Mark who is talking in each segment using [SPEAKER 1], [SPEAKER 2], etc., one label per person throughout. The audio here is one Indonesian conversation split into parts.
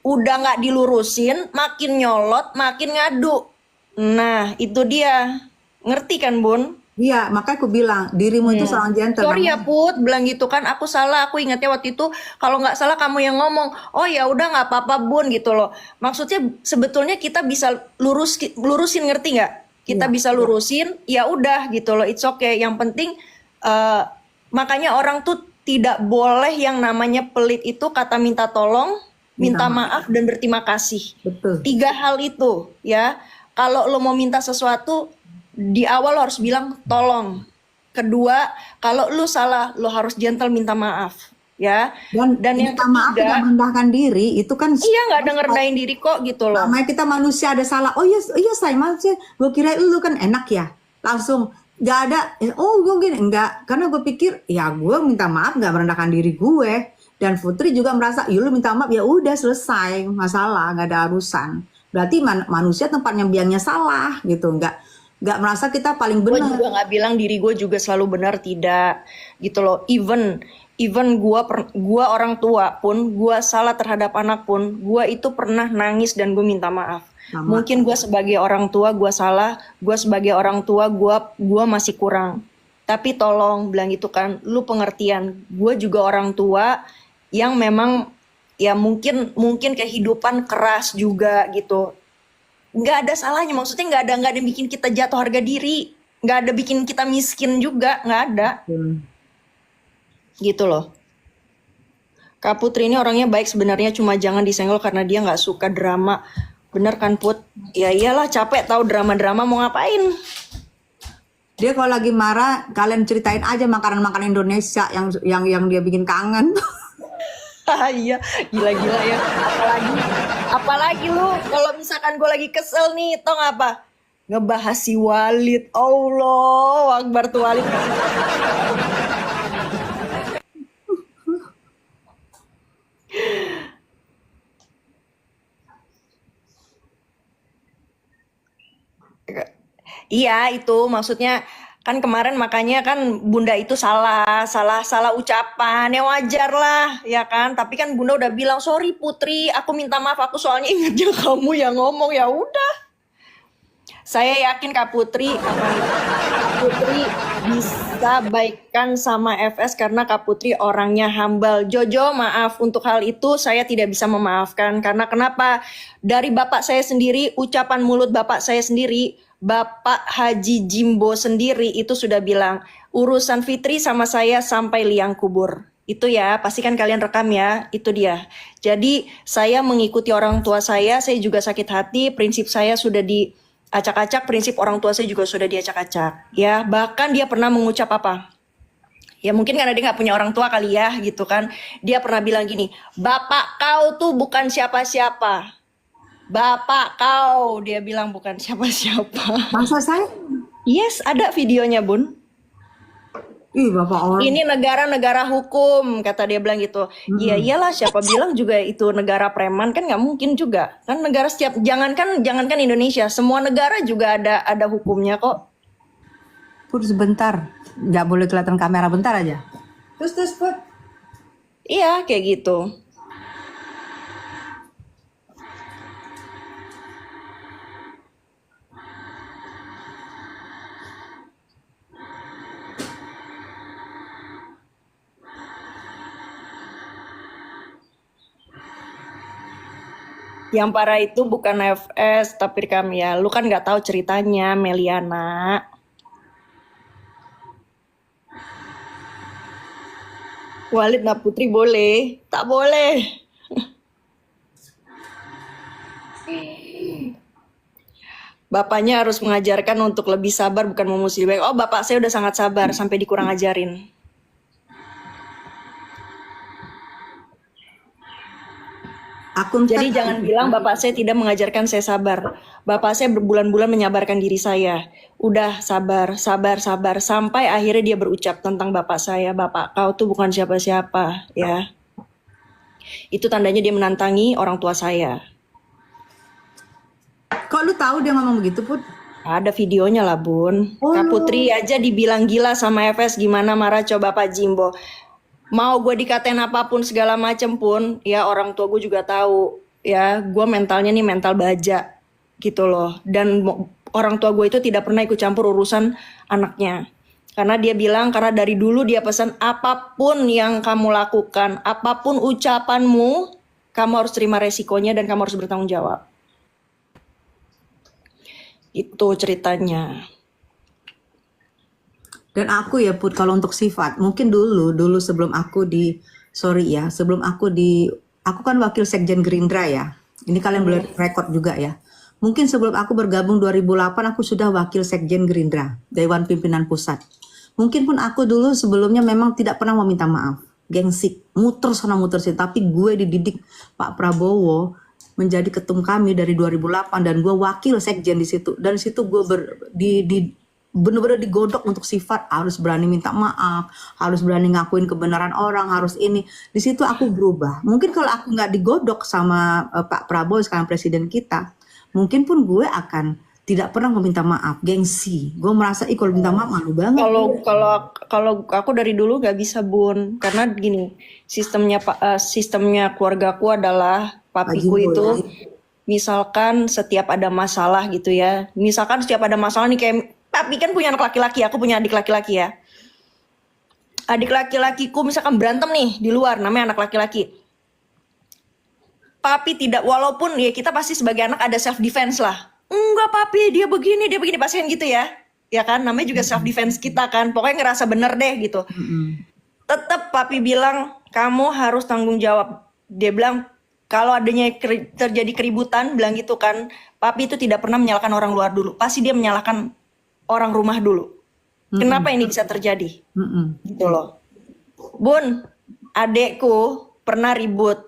[SPEAKER 1] Udah nggak dilurusin, makin nyolot, makin ngadu. Nah, itu dia. Ngerti kan, Bun?
[SPEAKER 2] Iya, makanya aku bilang dirimu itu seorang gentle.
[SPEAKER 1] Sorry ya
[SPEAKER 2] Namanya
[SPEAKER 1] Put, bilang gitu kan aku salah. Aku ingatnya waktu itu kalau nggak salah kamu yang ngomong. Oh ya udah nggak apa-apa Bun gitu loh. Maksudnya sebetulnya kita bisa lurusin ngerti nggak? Kita
[SPEAKER 2] iya,
[SPEAKER 1] bisa lurusin, ya udah gitu loh. It's okay. Yang penting eh, makanya orang tuh tidak boleh yang namanya pelit itu kata minta tolong,
[SPEAKER 2] minta
[SPEAKER 1] minta
[SPEAKER 2] maaf.
[SPEAKER 1] maaf dan berterima kasih.
[SPEAKER 2] Betul.
[SPEAKER 1] 3 hal itu ya. Kalau lo mau minta sesuatu di awal lo harus bilang tolong. Kedua, kalau lu salah, lu harus gentle minta maaf, ya.
[SPEAKER 2] Dan
[SPEAKER 1] Dan yang
[SPEAKER 2] minta maaf tidak
[SPEAKER 1] ketiga,
[SPEAKER 2] merendahkan diri, itu kan
[SPEAKER 1] iya nggak ada ngerendahin diri kok gitu loh.
[SPEAKER 2] namanya kita manusia ada salah. Oh iya, iya saya manusia. Gue kira lu kan enak ya. Langsung nggak ada. Oh gue gini enggak. Karena gue pikir ya gue minta maaf nggak merendahkan diri gue. Dan Putri juga merasa, ya lu minta maaf ya udah selesai masalah, nggak ada urusan. Berarti manusia tempatnya biangnya salah gitu, nggak merasa kita paling
[SPEAKER 1] Gue
[SPEAKER 2] benar.
[SPEAKER 1] juga nggak bilang diri gue juga selalu benar, tidak gitu loh. Even gua orang tua pun, gua salah terhadap anak pun, gua itu pernah nangis dan gue minta maaf.
[SPEAKER 2] Sama.
[SPEAKER 1] Mungkin gua sebagai orang tua gua salah, gua sebagai orang tua gua masih kurang. Tapi tolong bilang gitu kan, lu pengertian. Gue juga orang tua yang memang ya mungkin kehidupan keras juga gitu. Nggak ada salahnya, maksudnya nggak ada bikin kita jatuh harga diri, nggak ada bikin kita miskin juga, nggak ada
[SPEAKER 2] Hmm.
[SPEAKER 1] gitu loh. Kak Putri ini orangnya baik sebenarnya, cuma jangan disenggol karena dia nggak suka drama. Bener kan Put? Ya iyalah, capek tahu drama-drama, mau ngapain.
[SPEAKER 2] Dia kalau lagi marah, kalian ceritain aja makanan-makanan Indonesia yang dia bikin kangen.
[SPEAKER 1] Iya, gila-gila ya. Apalagi lu kalau misalkan gue lagi kesel nih, tau nggak apa? Ngebahas si Walid. Allah Akbar tuh Walid. Iya itu maksudnya kan kemarin makanya kan Bunda itu salah ucapan, ya wajar lah ya kan. Tapi kan Bunda udah bilang sorry Putri, aku minta maaf, aku soalnya ingatnya kamu yang ngomong, ya udah. Saya yakin Kak Putri bisa baikkan sama FS karena Kak Putri orangnya humble. Jojo, maaf untuk hal itu saya tidak bisa memaafkan karena kenapa? Dari bapak saya sendiri, ucapan mulut bapak saya sendiri, Bapak Haji Jimbo sendiri itu sudah bilang, urusan Fitri sama saya sampai liang kubur. Itu ya, pasti kan kalian rekam ya, itu dia. Jadi saya mengikuti orang tua saya juga sakit hati, prinsip saya sudah diacak-acak, prinsip orang tua saya juga sudah diacak-acak. Ya, bahkan dia pernah mengucap apa? Ya mungkin karena dia nggak punya orang tua kali ya gitu kan. Dia pernah bilang gini, bapak kau tuh bukan siapa-siapa. Bapak kau, dia bilang bukan siapa-siapa.
[SPEAKER 2] Masa saya,
[SPEAKER 1] Yes, ada videonya Bun.
[SPEAKER 2] ih bapak orang.
[SPEAKER 1] Ini negara-negara hukum, kata dia bilang gitu. Iya
[SPEAKER 2] Mm-mm.
[SPEAKER 1] iyalah, siapa bilang juga itu negara preman, kan nggak mungkin juga. Kan negara setiap, jangankan Indonesia, semua negara juga ada hukumnya kok.
[SPEAKER 2] Put sebentar, nggak boleh kelihatan kamera bentar aja. Terus Put.
[SPEAKER 1] Iya, kayak gitu. Yang parah itu bukan FS, tapi kami ya. Lu kan nggak tahu ceritanya, Meliana. Walid nak Putri boleh, tak boleh. Bapaknya harus mengajarkan untuk lebih sabar, bukan memusuhi baik. Oh, bapak saya udah sangat sabar sampai dikurang ajarin. Jadi jangan bilang bapak saya tidak mengajarkan saya sabar. Bapak saya berbulan-bulan menyabarkan diri saya. Udah sabar, sampai akhirnya dia berucap tentang bapak saya, bapak kau tuh bukan siapa-siapa, ya. Itu tandanya dia menantangi orang tua saya.
[SPEAKER 2] Kok lu tahu dia ngomong begitu Put?
[SPEAKER 1] Ada videonya lah Bun. Kak Putri aja dibilang gila sama FS, gimana marah coba Pak Jimbo. Mau gue dikatain apapun segala macem pun, ya orang tua gue juga tahu. ya gue mentalnya nih mental baja gitu loh. Dan orang tua gue itu tidak pernah ikut campur urusan anaknya. Karena dia bilang, karena dari dulu dia pesan apapun yang kamu lakukan, apapun ucapanmu, kamu harus terima resikonya dan kamu harus bertanggung jawab. Itu ceritanya.
[SPEAKER 2] Dan aku ya Put, kalau untuk sifat, mungkin dulu sebelum aku aku kan wakil sekjen Gerindra ya. Ini kalian boleh rekod juga ya. Mungkin sebelum aku bergabung 2008 aku sudah wakil sekjen Gerindra, Dewan Pimpinan Pusat. Mungkin pun aku dulu sebelumnya memang tidak pernah meminta maaf. Gengsi, muter sana muter sini. Tapi gue dididik Pak Prabowo menjadi ketum kami dari 2008 dan gue wakil sekjen di situ. Dan di situ gue bener-bener digodok untuk sifat, harus berani minta maaf, harus berani ngakuin kebenaran orang, harus ini. Di situ aku berubah. Mungkin kalau aku nggak digodok sama Pak Prabowo sekarang presiden kita, mungkin pun gue akan tidak pernah meminta maaf, gengsi. Gue merasa kalau minta maaf malu banget.
[SPEAKER 1] Kalau aku dari dulu gak bisa Bun, karena gini, sistemnya keluargaku adalah papiku
[SPEAKER 2] Jimbo
[SPEAKER 1] itu,
[SPEAKER 2] ya.
[SPEAKER 1] misalkan setiap ada masalah gitu ya, misalkan setiap ada masalah nih kayak papi kan punya anak laki-laki, aku punya adik laki-laki ya. Adik laki-lakiku misalkan berantem nih di luar, namanya anak laki-laki. Papi tidak, walaupun ya kita pasti sebagai anak ada self defense lah. Enggak papi, dia begini, pasti kan gitu ya. Ya kan, namanya juga self defense kita kan. Pokoknya ngerasa bener deh gitu. Tetap papi bilang, kamu harus tanggung jawab. Dia bilang, kalau adanya terjadi keributan, bilang gitu kan, papi itu tidak pernah menyalahkan orang luar dulu. Pasti dia menyalahkan orang rumah dulu. Kenapa ini bisa terjadi? Gitu loh. Bun, adekku pernah ribut.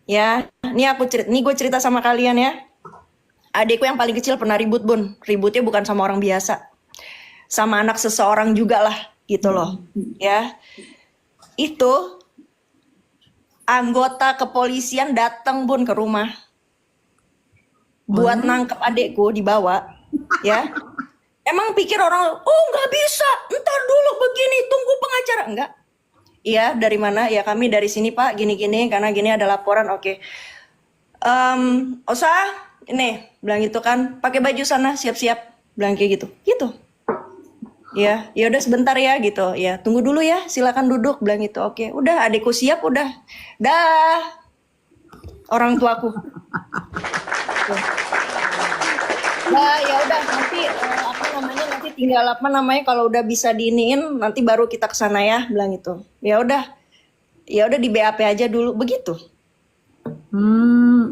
[SPEAKER 1] Ya, ini gue cerita sama kalian ya. Adekku yang paling kecil pernah ribut Bun. Ributnya bukan sama orang biasa, sama anak seseorang juga lah gitu loh. Ya, itu anggota kepolisian datang Bun ke rumah buat nangkep adekku, dibawa. Ya, emang pikir orang, oh nggak bisa, ntar dulu begini, tunggu pengacara. Enggak. Iya, dari mana? Ya kami dari sini Pak, gini-gini, karena gini ada laporan. Oke. Osa, ini bilang gitu kan, pakai baju sana, siap-siap, bilang kayak gitu. Gitu. Ya udah sebentar ya gitu. Ya, tunggu dulu ya, silakan duduk, bilang gitu. Oke, udah adikku siap, udah. Dah. Orang tuaku. Nah, ya udah nanti nanti tinggal kalau udah bisa diiniin nanti baru kita ke sana ya, bilang gitu. Ya udah di BAP aja dulu begitu.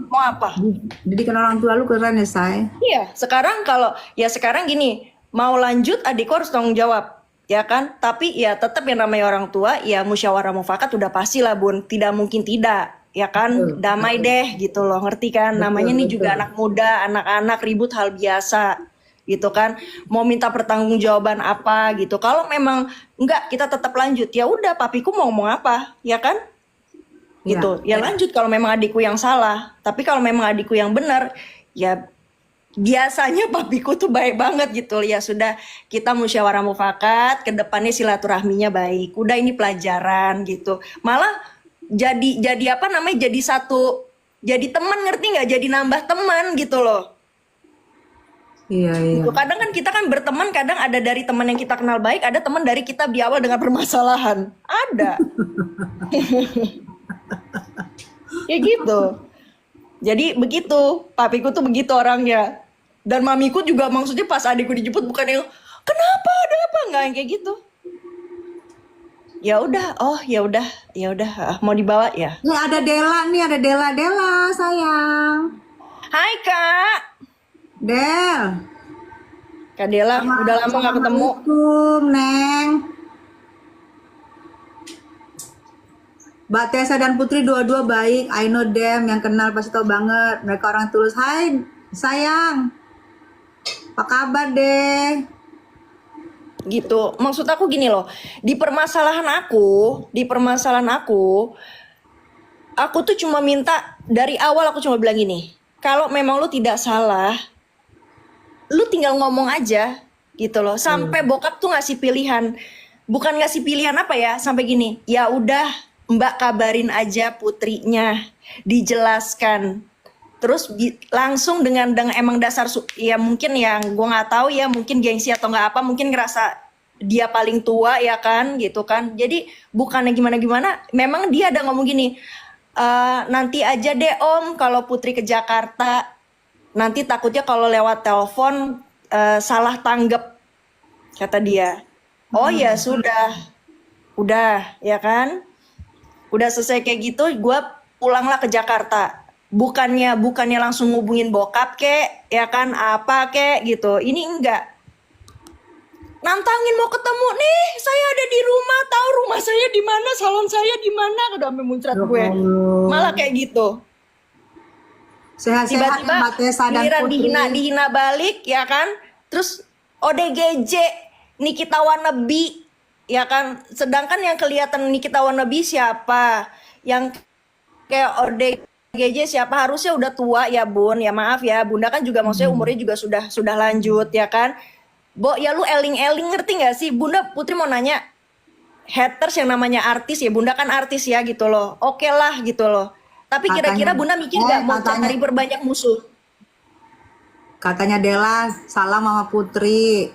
[SPEAKER 1] Mau apa?
[SPEAKER 2] Didikan orang tua lu keren ya, Say.
[SPEAKER 1] Iya, sekarang gini, mau lanjut adikku harus tanggung jawab, ya kan? Tapi ya tetap yang namanya orang tua, ya musyawarah mufakat udah pasti lah Bun, tidak mungkin tidak. Ya kan, damai deh gitu loh, ngerti kan? Namanya nih juga anak muda, anak-anak ribut hal biasa gitu kan. Mau minta pertanggungjawaban apa gitu. Kalau memang enggak, kita tetap lanjut. Ya udah, papiku mau ngomong apa, ya kan? Gitu. Ya lanjut kalau memang adikku yang salah. Tapi kalau memang adikku yang benar, ya biasanya papiku tuh baik banget gitu. Ya sudah, kita musyawarah mufakat, ke depannya silaturahminya baik. Udah, ini pelajaran gitu. Malah jadi jadi teman, ngerti nggak, jadi nambah teman gitu loh.
[SPEAKER 2] Iya.
[SPEAKER 1] Gitu. Kadang kan kita kan berteman, kadang ada dari teman yang kita kenal baik, ada teman dari kita di awal dengan permasalahan, ada. Ya gitu. Jadi begitu, papiku tuh begitu orangnya. Dan mamiku juga, maksudnya pas adikku dijemput bukan yang kenapa, ada apa, nggak yang kayak gitu. Ya udah, mau dibawa ya.
[SPEAKER 2] Nih ada Dela sayang.
[SPEAKER 1] Hai Kak.
[SPEAKER 2] Del.
[SPEAKER 1] Kak Dela, udah lama gak ketemu.
[SPEAKER 2] Assalamualaikum, Neng. Mbak Tessa dan Putri dua-dua baik. I know them, yang kenal pasti tahu banget. Mereka orang tulus. Hai, sayang. Apa kabar deh?
[SPEAKER 1] Gitu, maksud aku gini loh, di permasalahan aku tuh cuma minta, dari awal aku cuma bilang gini, kalau memang lu tidak salah, lu tinggal ngomong aja gitu loh. Sampai bokap tuh ngasih pilihan, bukan ngasih pilihan apa ya, sampai gini, ya udah Mbak kabarin aja putrinya, dijelaskan Terus langsung dengan emang dasar ya mungkin yang gue nggak tahu ya, mungkin gengsi atau nggak apa, mungkin ngerasa dia paling tua ya kan gitu kan. Jadi bukannya gimana-gimana, memang dia ada ngomong gini, nanti aja deh Om kalau Putri ke Jakarta, nanti takutnya kalau lewat telepon salah tanggap, kata dia. Oh ya udah ya kan, udah selesai kayak gitu, gue pulanglah ke Jakarta. Bukannya langsung ngubungin bokap kek, ya kan, apa kek gitu. Ini enggak. Nantangin mau ketemu nih, saya ada di rumah, tahu rumah saya di mana, salon saya di mana, udah sampai muncrat
[SPEAKER 2] Ya
[SPEAKER 1] gue.
[SPEAKER 2] Allah.
[SPEAKER 1] Malah kayak gitu.
[SPEAKER 2] Sehat-sehat ya
[SPEAKER 1] Tiba-tiba
[SPEAKER 2] Mbak Tessa dan
[SPEAKER 1] giliran
[SPEAKER 2] Putri.
[SPEAKER 1] dihina balik, ya kan. Terus ODGJ Nikita Wannabe, ya kan. Sedangkan yang kelihatan Nikita Wannabe siapa? Yang kayak ODGJ siapa, harusnya udah tua ya Bun, ya maaf ya Bunda kan juga maksudnya umurnya juga sudah lanjut ya kan. Bo ya lu eling-eling, ngerti gak sih Bunda? Putri mau nanya, haters yang namanya artis ya, Bunda kan artis ya gitu loh, oke lah gitu loh, tapi kira-kira
[SPEAKER 2] Katanya,
[SPEAKER 1] Bunda mikir gak mau
[SPEAKER 2] katanya,
[SPEAKER 1] cari berbanyak musuh?
[SPEAKER 2] katanya Dela, salam sama Putri.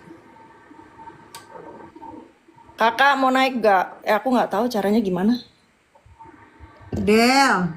[SPEAKER 1] Kakak mau naik gak? Aku gak tahu caranya gimana.
[SPEAKER 2] Del,